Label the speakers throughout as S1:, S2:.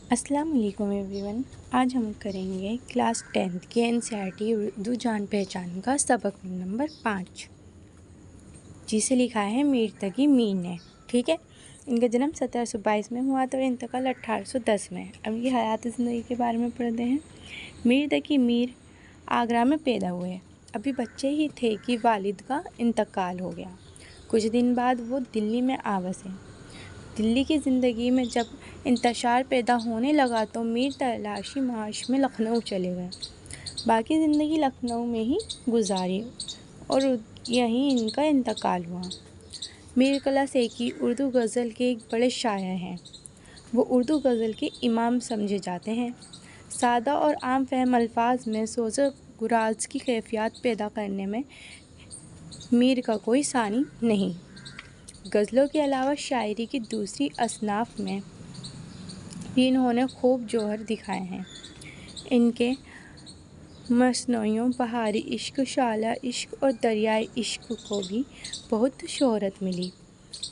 S1: अस्सलाम वालेकुम एवरीवन। आज हम करेंगे क्लास 10th के एनसीईआरटी उर्दू जान पहचान का सबक नंबर 5, जिसे लिखा है मीर तकी मीर ने। ठीक है, इनका जन्म 1722 में हुआ था और इंतकाल 1810 में। अब इनकी हयात ज़िंदगी के बारे में पढ़ते हैं। मीर तकी मीर आगरा में पैदा हुए। अभी बच्चे ही थे कि वालिद का इंतकाल हो गया। कुछ दिन बाद वो दिल्ली में आ बसे। दिल्ली की ज़िंदगी में जब इंतशार पैदा होने लगा तो मीर तलाशी माश में लखनऊ चले गए। बाकी ज़िंदगी लखनऊ में ही गुजारी और यहीं इनका इंतकाल हुआ। मीर कला सेकी उर्दू गज़ल के एक बड़े शायर हैं। वो उर्दू गज़ल के इमाम समझे जाते हैं। सादा और आम फहम अल्फाज में सोज़ गुराज की कैफियत पैदा करने में मीर का कोई सानी नहीं। गज़लों के अलावा शायरी की दूसरी असनाफ में भी इन्होंने खूब जौहर दिखाए हैं। इनके मसनूइयों बहारी इश्क, शाला इश्क और दरियाए इश्क को भी बहुत शोहरत मिली।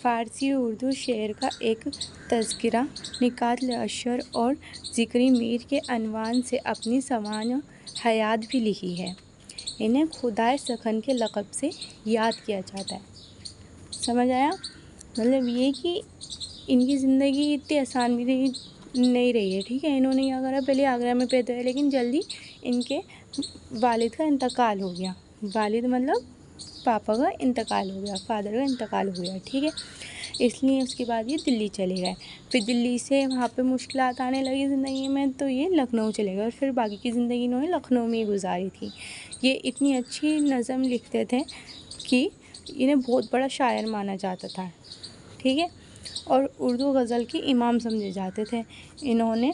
S1: फ़ारसी उर्दू शेर का एक तज़किरा निकात अशर और ज़िक्री मीर के अनवान से अपनी सवान हयात भी लिखी है। इन्हें खुदाए सखन के लक़ब से याद किया जाता है। समझ आया? मतलब ये कि इनकी ज़िंदगी इतनी आसान भी नहीं रही है। ठीक है, इन्होंने क्या करा, पहले आगरा में पैदा हुए लेकिन जल्दी इनके वालिद का इंतकाल हो गया। वालिद मतलब पापा का इंतकाल हो गया, फादर का इंतकाल हो गया। ठीक है, इसलिए उसके बाद ये दिल्ली चले गए। फिर दिल्ली से वहाँ पे मुश्किलात आने लगी ज़िंदगी में तो ये लखनऊ चले गए और फिर बाकी की ज़िंदगी इन्होंने लखनऊ में ही गुजारी थी। ये इतनी अच्छी नज़म लिखते थे कि इन्हें बहुत बड़ा शायर माना जाता था। ठीक है, और उर्दू गज़ल के इमाम समझे जाते थे। इन्होंने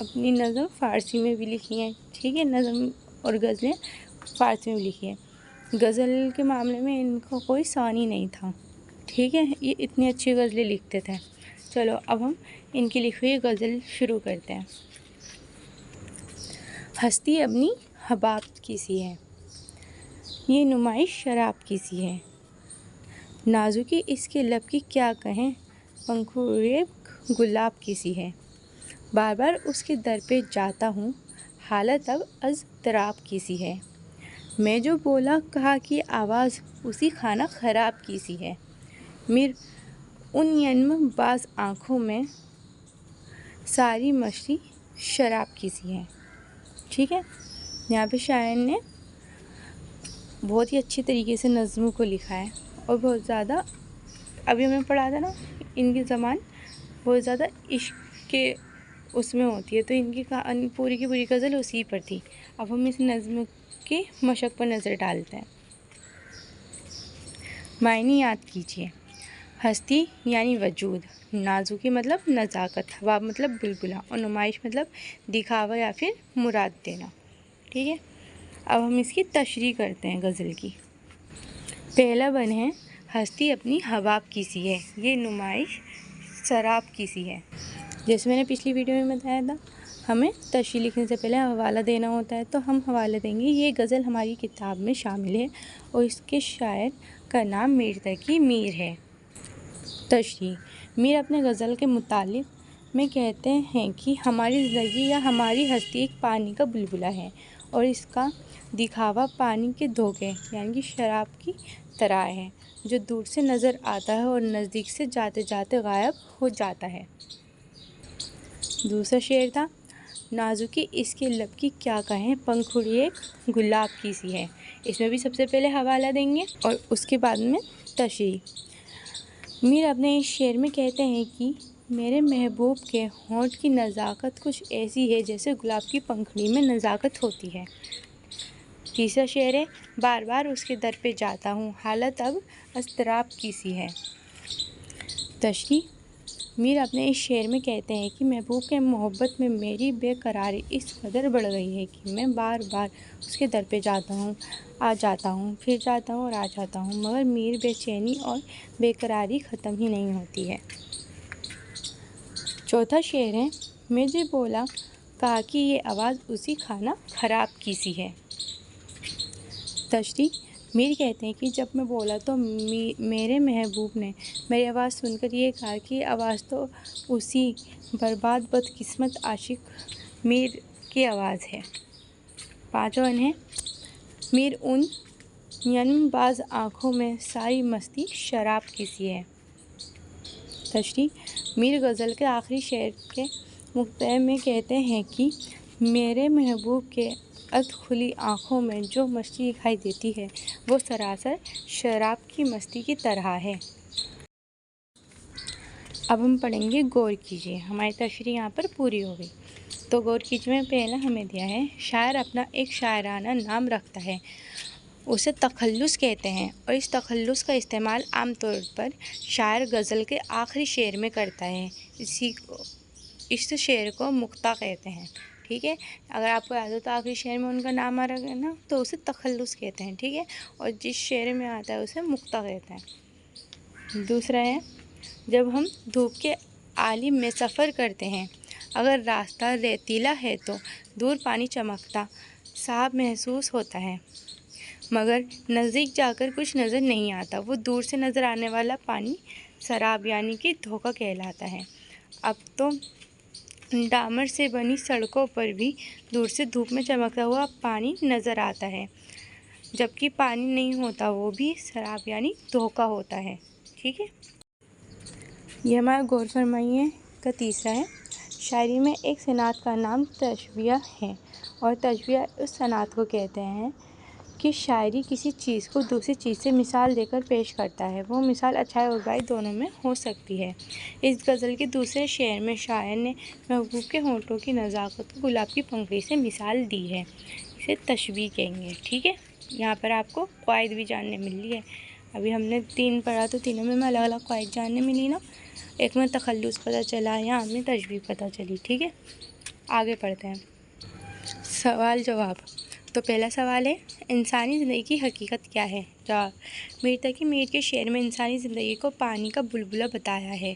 S1: अपनी नज़म फ़ारसी में भी लिखी हैं। ठीक है, नज़म और गज़लें फ़ारसी में भी लिखी हैं। गज़ल के मामले में इनका कोई सानी नहीं था। ठीक है, ये इतनी अच्छी गज़लें लिखते थे। चलो अब हम इनकी लिखी हुई गज़ल शुरू करते हैं। हस्ती अपनी हबाब की सी है, ये नुमाइश शराब की सी है। नाजुकी इसके लब की क्या कहें, पंखुड़े गुलाब की सी है। बार बार उसके दर पे जाता हूँ, हालत अब अज़तराब की सी है। मैं जो बोला कहा कि आवाज़ उसी खाना ख़राब की सी है। मीर उन यन्म बाज आँखों में सारी मछली शराब की सी है। ठीक है, यहाँ पे शायर ने बहुत ही अच्छी तरीके से नज़्म को लिखा है और बहुत ज़्यादा, अभी हमें पढ़ा था ना, इनकी ज़बान बहुत ज़्यादा इश्क के उसमें होती है, तो इनकी पूरी की पूरी गज़ल उसी पर थी। अब हम इस नज़्म की मशक पर नज़र डालते हैं। मायने याद कीजिए। हस्ती यानी वजूद, नाजुकी मतलब नज़ाकत, हवाब मतलब बुलबुला और नुमाइश मतलब दिखावा या फिर मुराद देना। ठीक है, अब हम इसकी तशरीह करते हैं गज़ल की। पहला बन है, हस्ती अपनी हवाब की सी है, ये नुमाइश शराब की सी है। जैसे मैंने पिछली वीडियो में बताया था, हमें तशरीह लिखने से पहले हवाला देना होता है, तो हम हवाला देंगे। ये गज़ल हमारी किताब में शामिल है और इसके शायर का नाम मीर तकी मीर है। तशरीह, मीर अपने गज़ल के मुतालिक में कहते हैं कि हमारी ज़िंदगी या हमारी हस्ती एक पानी का बुलबुला है और इसका दिखावा पानी के धोखे यानी कि शराब की तरह है, जो दूर से नज़र आता है और नज़दीक से जाते जाते गायब हो जाता है। दूसरा शेर था, नाजुकी इसके लब की क्या कहें, पंखुड़ी एक गुलाब की सी है। इसमें भी सबसे पहले हवाला देंगे और उसके बाद में तशरीह। मीर अपने इस शेर में कहते हैं कि मेरे महबूब के होंठ की नज़ाकत कुछ ऐसी है जैसे गुलाब की पंखुड़ी में नज़ाकत होती है। तीसरा शेर है, बार बार उसके दर पे जाता हूँ, हालत अब अज़तराब की सी है। तशरीह, मीर अपने इस शेर में कहते हैं कि महबूब के मोहब्बत में मेरी बेकरारी इस कदर बढ़ गई है कि मैं बार बार उसके दर पे जाता हूँ, आ जाता हूँ, फिर जाता हूँ और आ जाता हूँ, मगर मेरी बेचैनी और बेकरारी ख़त्म ही नहीं होती है। चौथा शेर है, मैं जो बोला कहा कि ये आवाज़ उसी खाना ख़राब की सी है। तशरीह, मीर कहते हैं कि जब मैं बोला तो मेरे महबूब ने मेरी आवाज़ सुनकर ये कहा कि आवाज़ तो उसी बर्बाद बदकिस्मत आशिक मीर की आवाज़ है। पाँचों है मीर उन यनबाज आँखों में सारी मस्ती शराब की सी है। तशरीह, मीर गज़ल के आखिरी शेर के मुक्तए में कहते हैं कि मेरे महबूब के अधखुली आँखों में जो मस्ती दिखाई देती है वो सरासर शराब की मस्ती की तरह है। अब हम पढ़ेंगे गौर कीजिए। हमारी तशरीह यहाँ पर पूरी हो गई। तो गौर कीजिए में पहला हमें दिया है, शायर अपना एक शायराना नाम रखता है, उसे तखल्लुस कहते हैं और इस तखल्लुस का इस्तेमाल आम तौर पर शायर गज़ल के आखिरी शेर में करता है। इस शेर को मुक्ता कहते हैं। ठीक है, अगर आपको याद हो तो आखिरी शेर में उनका नाम आ रहा है ना, तो उसे तखल्लुस कहते हैं। ठीक है, और जिस शेर में आता है उसे मुक्ता कहते हैं। दूसरा है, जब हम धूप के आलिम में सफ़र करते हैं, अगर रास्ता रेतीला है तो दूर पानी चमकता साफ महसूस होता है, मगर नज़दीक जाकर कुछ नज़र नहीं आता। वो दूर से नज़र आने वाला पानी शराब यानी कि धोखा कहलाता है। अब तो डामर से बनी सड़कों पर भी दूर से धूप में चमकता हुआ पानी नज़र आता है, जबकि पानी नहीं होता, वो भी शराब यानी धोखा होता है। ठीक है, ये हमारा गौर फरमाइए का तीसरा है, शायरी में एक सनात का नाम तशबिया है और तशबिया उस सनात को कहते हैं कि शायरी किसी चीज़ को दूसरी चीज़ से मिसाल देकर पेश करता है। वो मिसाल अच्छाई और बुराई दोनों में हो सकती है। इस गज़ल के दूसरे शेर में शायर ने महबूब के होंठों की नज़ाकत को गुलाब की पंखुड़ी से मिसाल दी है। इसे तशबीह कहेंगे। ठीक है, यहाँ पर आपको क़वाइद भी जानने मिल रही है। अभी हमने 3 पढ़ा तो तीनों में अलग अलग क़वाइद जानने मिली ना। एक में तखल्लुस पता चला, यहाँ हमें तशबीह पता चली। ठीक है, आगे पढ़ते हैं। सवाल जवाब। तो पहला सवाल है, इंसानी ज़िंदगी की हकीकत क्या है? जवाब, मीर तकी मीर के शेर में इंसानी ज़िंदगी को पानी का बुलबुला बताया है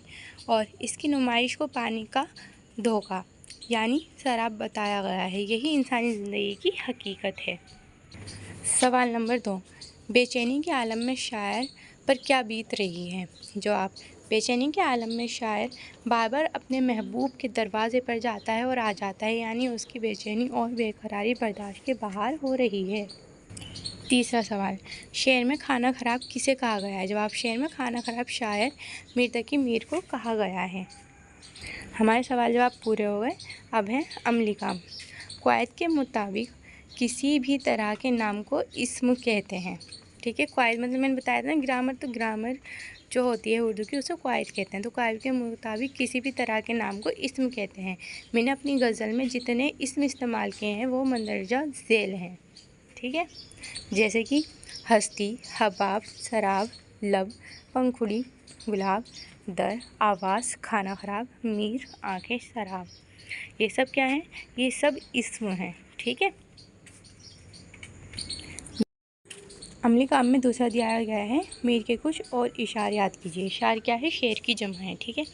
S1: और इसकी नुमाइश को पानी का धोखा यानी शराब बताया गया है। यही इंसानी ज़िंदगी की हकीकत है। सवाल नंबर 2, बेचैनी के आलम में शायर पर क्या बीत रही है? जवाब, बेचैनी के आलम में शायर बार बार अपने महबूब के दरवाज़े पर जाता है और आ जाता है, यानी उसकी बेचैनी और बेकरारी बर्दाश्त के बाहर हो रही है। तीसरा सवाल, शेर में खाना ख़राब किसे कहा गया है? जवाब, शेर में खाना ख़राब शायर मीर तकी मीर को कहा गया है। हमारे सवाल जवाब पूरे हो गए। अब है अमली काम। क़वाइद के मुताबिक किसी भी तरह के नाम को इस्म कहते हैं। ठीक है, क़वाइद मतलब मैंने बताया था ना, ग्रामर, तो ग्रामर जो होती है उर्दू की उसे क़वाइद कहते हैं। तो क़वाइद के मुताबिक किसी भी तरह के नाम को इस्म कहते हैं। मैंने अपनी गज़ल में जितने इस्म इस्तेमाल किए हैं वो मंदरजा ज़ेल हैं। ठीक है, जैसे कि हस्ती, हबाब, शराब, लब, पंखुड़ी, गुलाब, दर, आवाज़, खाना ख़राब, मीर, आँखें, शराब। ये सब क्या हैं? ये सब इस्म हैं। ठीक है, अमली काम में दूसरा दिया गया है, मीर के कुछ और इशारे याद कीजिए। इशार क्या है? शेर की जमा है। ठीक है,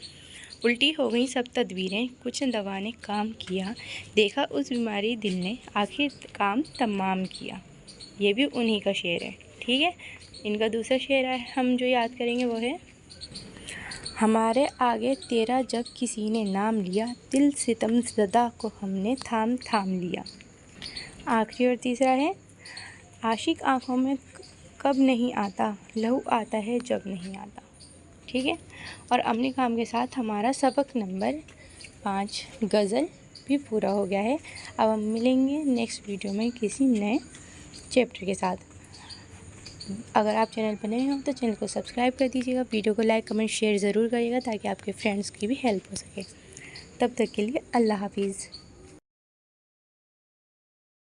S1: उल्टी हो गई सब तदबीरें, कुछ दवा ने काम किया, देखा उस बीमारी दिल ने, आखिर काम तमाम किया। ये भी उन्हीं का शेर है। ठीक है, इनका दूसरा शेर है हम जो याद करेंगे वो है, हमारे आगे तेरा जब किसी ने नाम लिया, दिल सितम ज़दा को हमने थाम थाम लिया। आखिरी और तीसरा है, आशिक आँखों में कब नहीं आता, लहू आता है जब नहीं आता। ठीक है, और अमली काम के साथ हमारा सबक नंबर 5 गज़ल भी पूरा हो गया है। अब हम मिलेंगे नेक्स्ट वीडियो में किसी नए चैप्टर के साथ। अगर आप चैनल पर नए हो तो चैनल को सब्सक्राइब कर दीजिएगा, वीडियो को लाइक कमेंट शेयर ज़रूर करिएगा ताकि आपके फ्रेंड्स की भी हेल्प हो सके। तब तक के लिए अल्लाह हाफिज़।